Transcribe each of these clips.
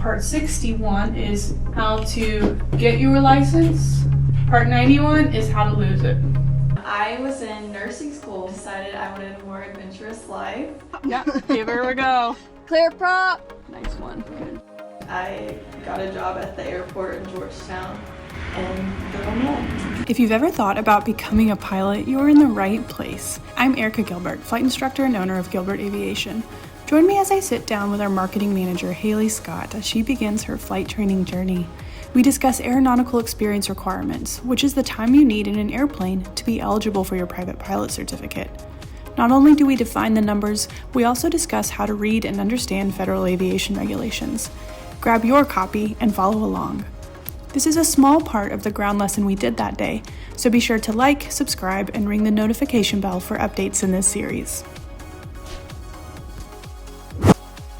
Part 61 is how to get your license. Part 91 is how to lose it. I was in nursing school, decided I wanted a more adventurous life. Yeah, give her a go. Clear prop. Nice one. Good. I got a job at the airport in Georgetown and live on that. If you've ever thought about becoming a pilot, you're in the right place. I'm Erica Gilbert, flight instructor and owner of Gilbert Aviation. Join me as I sit down with our marketing manager, Haley Scott, as she begins her flight training journey. We discuss aeronautical experience requirements, which is the time you need in an airplane to be eligible for your private pilot certificate. Not only do we define the numbers, we also discuss how to read and understand federal aviation regulations. Grab your copy and follow along. This is a small part of the ground lesson we did that day, so be sure to like, subscribe, and ring the notification bell for updates in this series.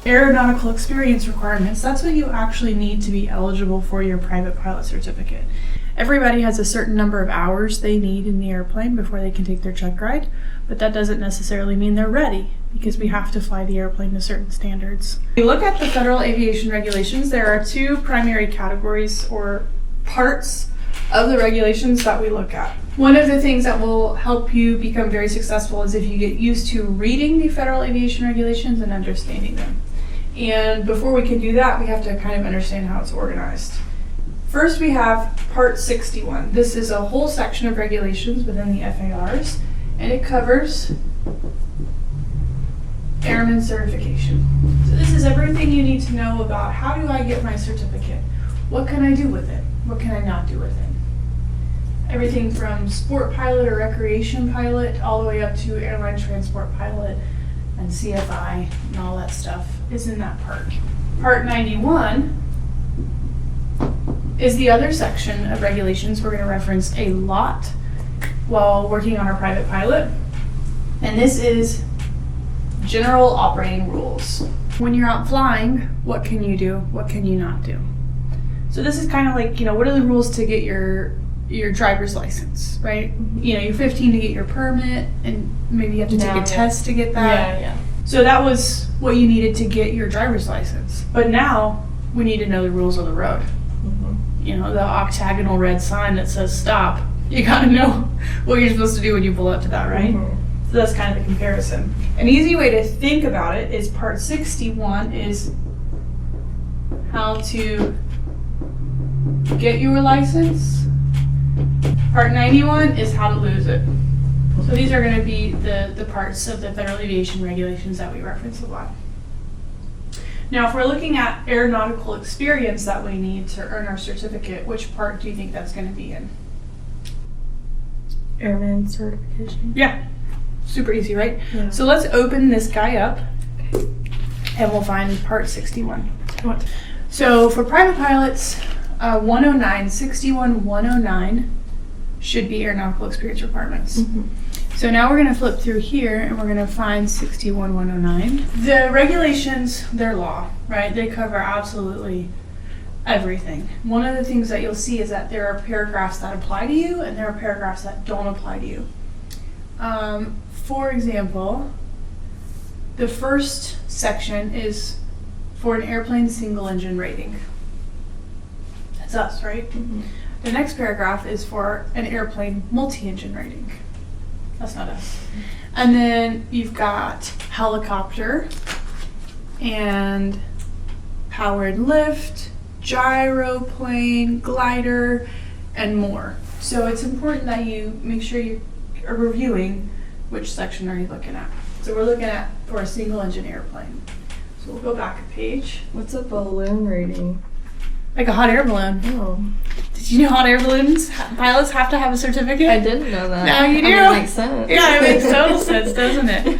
Aeronautical experience requirements, that's what you actually need to be eligible for your private pilot certificate. Everybody has a certain number of hours they need in the airplane before they can take their check ride, but that doesn't necessarily mean they're ready because we have to fly the airplane to certain standards. If you look at the federal aviation regulations, there are two primary categories or parts of the regulations that we look at. One of the things that will help you become very successful is if you get used to reading the federal aviation regulations and understanding them. And before we can do that, we have to kind of understand how it's organized. First, we have Part 61. This is a whole section of regulations within the FARs, and it covers airman certification. So this is everything you need to know about how do I get my certificate? What can I do with it? What can I not do with it? Everything from sport pilot or recreation pilot all the way up to airline transport pilot and CFI and all that stuff is in that part. Part 91 is the other section of regulations we're going to reference a lot while working on our private pilot. And this is general operating rules. When you're out flying, what can you do? What can you not do? So this is kind of like, what are the rules to get your driver's license, right? You're 15 to get your permit, and maybe you have to take a test to get that. Yeah. So that was what you needed to get your driver's license. But now we need to know the rules of the road. The octagonal red sign that says stop. You gotta know what you're supposed to do when you pull up to that, right? So that's kind of the comparison. An easy way to think about it is Part 61 is how to get your license. Part 91 is how to lose it. So these are going to be the parts of the federal aviation regulations that we reference a lot. Now, if we're looking at aeronautical experience that we need to earn our certificate, which part do you think that's going to be in? Airman certification. Yeah, super easy, right? Yeah. So let's open this guy up and we'll find Part 61. So for private pilots, 109, 61, 109 should be aeronautical experience requirements. So now we're going to flip through here and we're going to find 61, 109. The regulations, they're law, right? They cover absolutely everything. One of the things that you'll see is that there are paragraphs that apply to you and there are paragraphs that don't apply to you. For example, the first section is for an airplane single engine rating. That's us, right? The next paragraph is for an airplane multi-engine rating. That's not us. And then you've got helicopter and powered lift, gyroplane, glider, and more. So it's important that you make sure you are reviewing which section are you looking at. So we're looking at for a single engine airplane. So we'll go back a page. What's a balloon rating? Like a hot air balloon. Oh. Did you know hot air balloons, pilots have to have a certificate? I didn't know that. Now you do. It makes sense. Yeah, it makes total sense, doesn't it?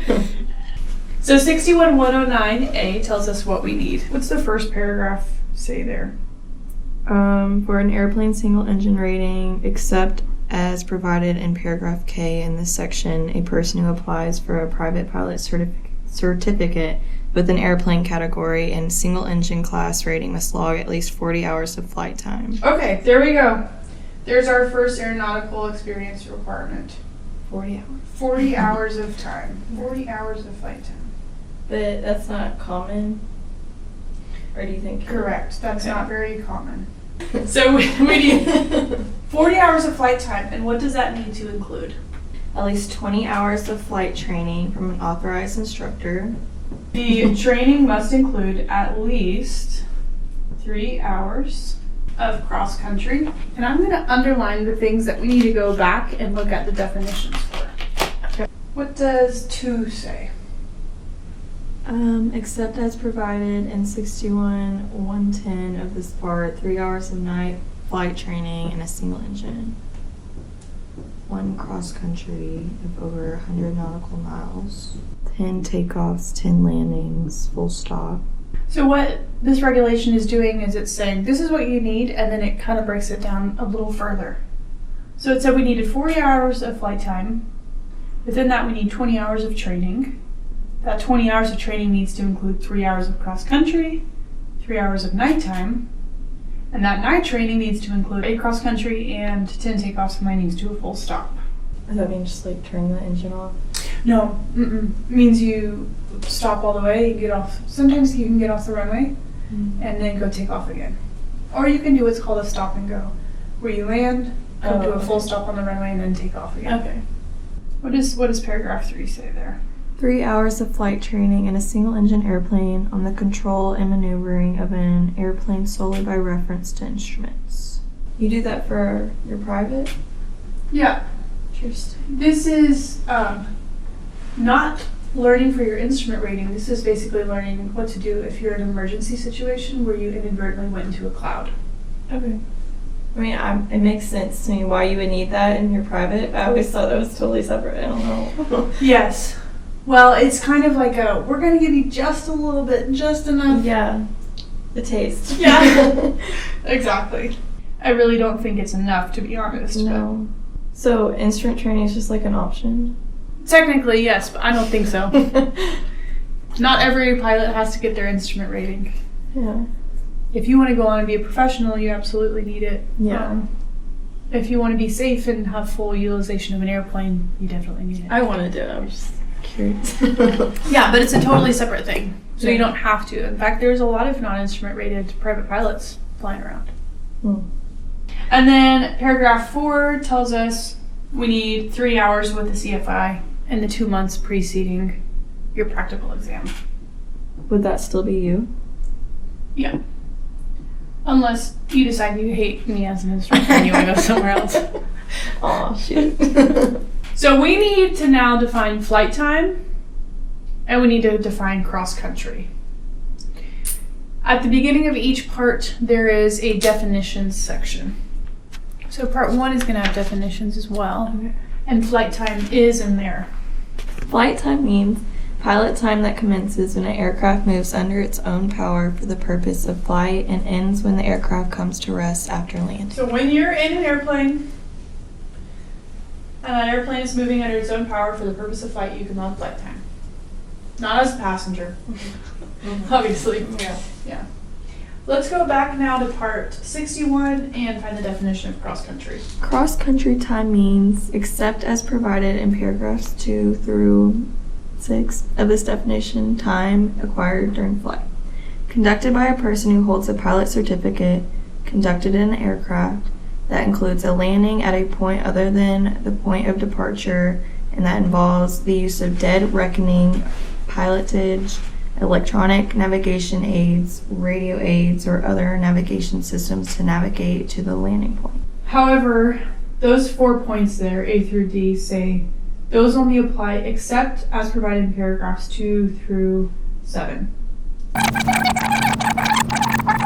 So 61109A tells us what we need. What's the first paragraph say there? For an airplane single engine rating, except as provided in paragraph K in this section, a person who applies for a private pilot certificate with an airplane category and single engine class rating must log at least 40 hours of flight time. Okay, there we go. There's our first aeronautical experience requirement. 40 hours. 40 hours of time. 40 hours of flight time. But that's not common. Or do you think? Correct. That's Okay. not very common. So we need 40 hours of flight time, and what does that need to include? At least 20 hours of flight training from an authorized instructor. The training must include at least 3 hours of cross country, and I'm going to underline the things that we need to go back and look at the definitions for. Okay. What does 2 say? Except as provided in 61-110 of this part, 3 hours of night flight training in a single engine. 1 cross country of over 100 nautical miles. 10 takeoffs, 10 landings, full stop. So what this regulation is doing is it's saying this is what you need, and then it kind of breaks it down a little further. So it said we needed 40 hours of flight time. Within that, we need 20 hours of training. That 20 hours of training needs to include 3 hours of cross country, 3 hours of nighttime, and that night training needs to include 8 cross country and 10 takeoffs and landings to a full stop. Does that mean just like turn the engine off? No, it means you stop all the way, you get off. Sometimes you can get off the runway and then go take off again. Or you can do what's called a stop and go, where you land, come to a full stop on the runway, and then take off again. Okay. What does paragraph 3 say there? 3 hours of flight training in a single engine airplane on the control and maneuvering of an airplane solely by reference to instruments. You do that for your private? Yeah. Interesting. This is not learning for your instrument rating. This is basically learning what to do if you're in an emergency situation where you inadvertently went into a cloud. Okay. I mean, it makes sense to me why you would need that in your private. I always thought that was totally separate. I don't know. Yes. Well, it's kind of like we're going to give you just a little bit, just enough. Yeah. The taste. Yeah. Exactly. I really don't think it's enough, to be honest. No. So instrument training is just like an option? But technically, yes, but I don't think so. Not every pilot has to get their instrument rating. Yeah. If you want to go on and be a professional, you absolutely need it. Yeah. If you want to be safe and have full utilization of an airplane, you definitely need it. I want to do it. I'm just curious. Yeah, but it's a totally separate thing. So Yeah. you don't have to. In fact, there's a lot of non-instrument rated private pilots flying around. And then paragraph 4 tells us we need 3 hours with the CFI in the 2 months preceding your practical exam. Would that still be you? Yeah. Unless you decide you hate me as an instructor and you want to go somewhere else. Aw, shoot. So we need to now define flight time, and we need to define cross country. At the beginning of each part, there is a definitions section. So part 1 is going to have definitions as well, Okay. and flight time is in there. Flight time means pilot time that commences when an aircraft moves under its own power for the purpose of flight and ends when the aircraft comes to rest after landing. So when you're in an airplane, and that airplane is moving under its own power for the purpose of flight, you can log flight time. Not as a passenger, obviously. Yeah. Let's go back now to part 61 and find the definition of cross country. Cross country time means, except as provided in paragraphs 2 through 6 of this definition, time acquired during flight. Conducted by a person who holds a pilot certificate, conducted in an aircraft, that includes a landing at a point other than the point of departure, and that involves the use of dead reckoning, pilotage, electronic navigation aids, radio aids, or other navigation systems to navigate to the landing point. However, those 4 points there, A through D, say those only apply except as provided in paragraphs 2 through 7.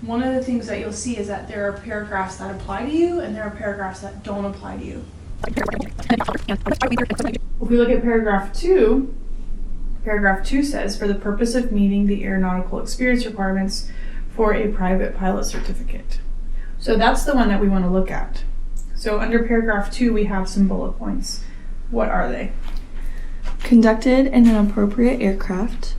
One of the things that you'll see is that there are paragraphs that apply to you and there are paragraphs that don't apply to you. If we look at paragraph 2 says, for the purpose of meeting the aeronautical experience requirements for a private pilot certificate. So that's the one that we want to look at. So under paragraph 2, we have some bullet points. What are they? Conducted in an appropriate aircraft.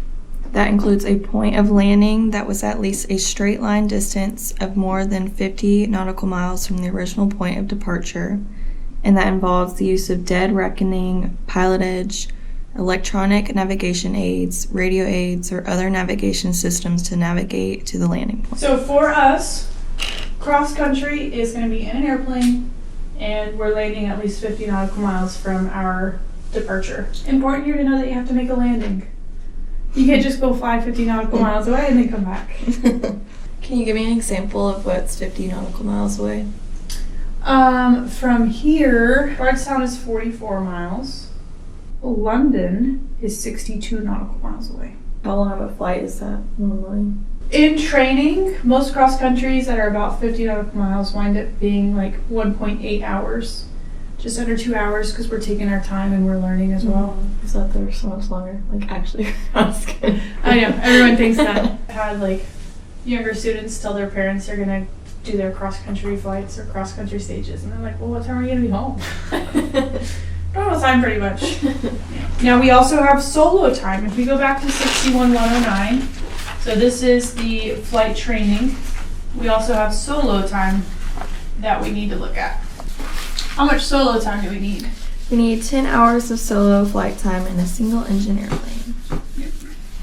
That includes a point of landing that was at least a straight line distance of more than 50 nautical miles from the original point of departure, and that involves the use of dead reckoning, pilotage, electronic navigation aids, radio aids, or other navigation systems to navigate to the landing point. So for us, cross country is going to be in an airplane, and we're landing at least 50 nautical miles from our departure. Important here to know that you have to make a landing. You can't just go fly 50 nautical miles away and then come back. Can you give me an example of what's 50 nautical miles away? From here, Bardstown is 44 miles. London is 62 nautical miles away. How long of a flight is that normally? In training, most cross countries that are about 50 nautical miles wind up being like 1.8 hours. Just under 2 hours because we're taking our time and we're learning as well. I thought they were so much longer. Like, actually, asking. I know, everyone thinks that. I've had like younger students tell their parents they're gonna do their cross country flights or cross country stages, and they're like, well, what time are you gonna be home? Normal time, pretty much. Now we also have solo time. If we go back to 61-109, so this is the flight training. We also have solo time that we need to look at. How much solo time do we need? We need 10 hours of solo flight time in a single engine airplane.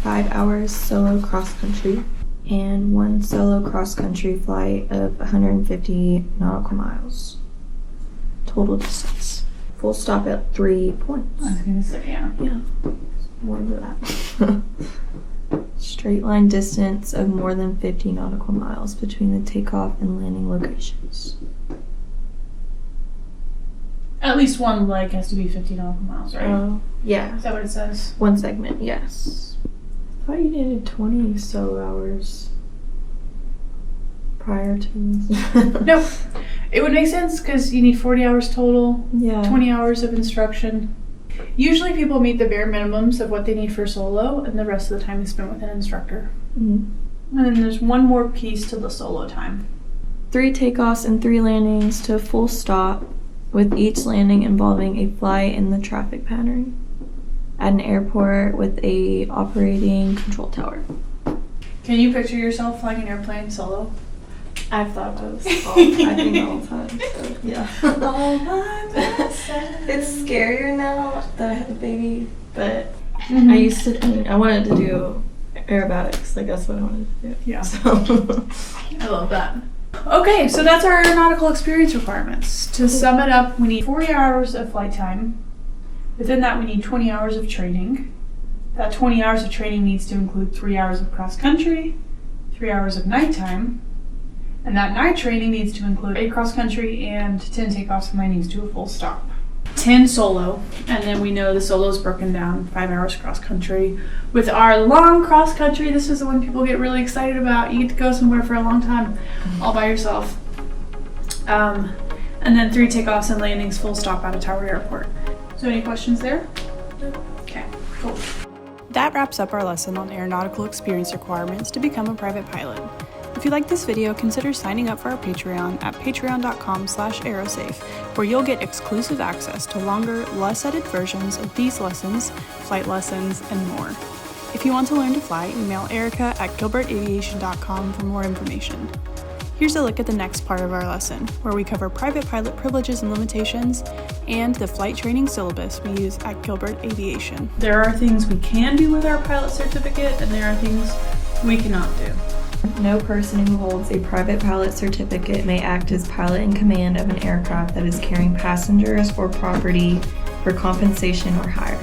5 hours solo cross country, and 1 solo cross country flight of 150 nautical miles. Total distance. Full stop at 3 points. I was gonna say, yeah. Yeah, more than that. Straight line distance of more than 50 nautical miles between the takeoff and landing locations. At least one leg has to be 50 nautical miles, right? Yeah. Is that what it says? 1 segment, yes. I thought you needed 20 solo hours prior to this. Nope. It would make sense because you need 40 hours total, Yeah. 20 hours of instruction. Usually people meet the bare minimums of what they need for solo, and the rest of the time is spent with an instructor. Mm-hmm. And then there's one more piece to the solo time. 3 takeoffs and 3 landings to a full stop, with each landing involving a fly in the traffic pattern at an airport with a operating control tower. Can you picture yourself flying an airplane solo? I've thought about this all the time, so yeah. All by myself. It's scarier now that I have a baby, but I wanted to do aerobatics, like that's what I wanted to do. Yeah. So. I love that. Okay, so that's our aeronautical experience requirements. To sum it up, we need 40 hours of flight time. Within that, we need 20 hours of training. That 20 hours of training needs to include 3 hours of cross country, 3 hours of nighttime, and that night training needs to include 8 cross country and 10 takeoffs and landings to a full stop. 10 solo, and then we know the solo is broken down 5 hours cross country. With our long cross country, this is the one people get really excited about. You get to go somewhere for a long time all by yourself. And then 3 takeoffs and landings, full stop at a Tower Airport. So any questions there? Okay, cool. That wraps up our lesson on aeronautical experience requirements to become a private pilot. If you like this video, consider signing up for our Patreon at patreon.com/aerosafe, where you'll get exclusive access to longer, less edited versions of these lessons, flight lessons, and more. If you want to learn to fly, email Erica at gilbertaviation.com for more information. Here's a look at the next part of our lesson, where we cover private pilot privileges and limitations, and the flight training syllabus we use at Gilbert Aviation. There are things we can do with our pilot certificate, and there are things we cannot do. No person who holds a private pilot certificate may act as pilot in command of an aircraft that is carrying passengers or property for compensation or hire.